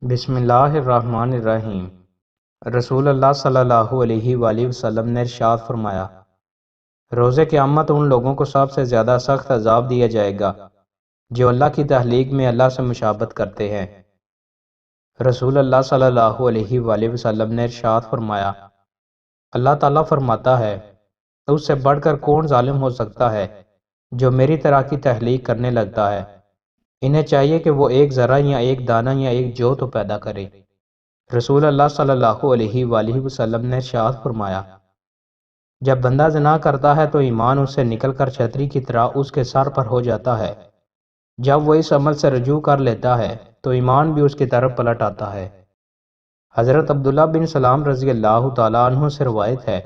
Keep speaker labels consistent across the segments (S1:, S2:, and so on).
S1: بسم اللہ الرحمن الرحیم۔ رسول اللہ صلی اللہ علیہ وآلہ وسلم نے ارشاد فرمایا، روز قیامت ان لوگوں کو سب سے زیادہ سخت عذاب دیا جائے گا جو اللہ کی تخلیق میں اللہ سے مشابہت کرتے ہیں۔ رسول اللہ صلی اللہ علیہ وآلہ وسلم نے ارشاد فرمایا، اللہ تعالیٰ فرماتا ہے، اس سے بڑھ کر کون ظالم ہو سکتا ہے جو میری طرح کی تخلیق کرنے لگتا ہے۔ انہیں چاہیے کہ وہ ایک ذرہ یا ایک دانہ یا ایک جو تو پیدا کرے۔ رسول اللہ صلی اللہ علیہ وآلہ وسلم نے ارشاد فرمایا، جب بندہ زنا کرتا ہے تو ایمان اس سے نکل کر چھتری کی طرح اس کے سر پر ہو جاتا ہے۔ جب وہ اس عمل سے رجوع کر لیتا ہے تو ایمان بھی اس کی طرف پلٹ آتا ہے۔ حضرت عبداللہ بن سلام رضی اللہ تعالیٰ عنہ سے روایت ہے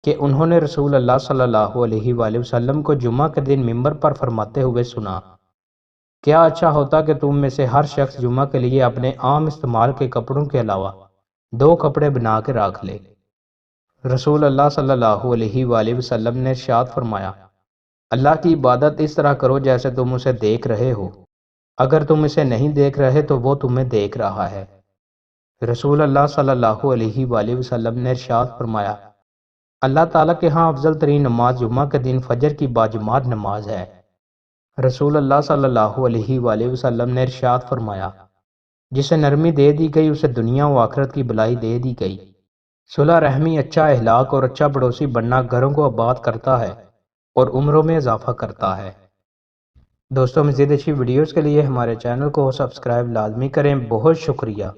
S1: کہ انہوں نے رسول اللہ صلی اللہ علیہ وآلہ وسلم کو جمعہ کے دن ممبر پر فرماتے ہوئے سنا، کیا اچھا ہوتا کہ تم میں سے ہر شخص جمعہ کے لیے اپنے عام استعمال کے کپڑوں کے علاوہ 2 کپڑے بنا کے رکھ لے۔ رسول اللہ صلی اللہ علیہ وآلہ وسلم نے ارشاد فرمایا، اللہ کی عبادت اس طرح کرو جیسے تم اسے دیکھ رہے ہو، اگر تم اسے نہیں دیکھ رہے تو وہ تمہیں دیکھ رہا ہے۔ رسول اللہ صلی اللہ علیہ وآلہ وسلم نے ارشاد فرمایا، اللہ تعالیٰ کے ہاں افضل ترین نماز جمعہ کے دن فجر کی باجماعت نماز ہے۔ رسول اللہ صلی اللہ علیہ وآلہ وسلم نے ارشاد فرمایا، جسے نرمی دے دی گئی اسے دنیا و آخرت کی بلائی دے دی گئی۔ صلح رحمی، اچھا اخلاق اور اچھا پڑوسی بننا گھروں کو آباد کرتا ہے اور عمروں میں اضافہ کرتا ہے۔ دوستوں، مزید اچھی ویڈیوز کے لیے ہمارے چینل کو سبسکرائب لازمی کریں۔ بہت شکریہ۔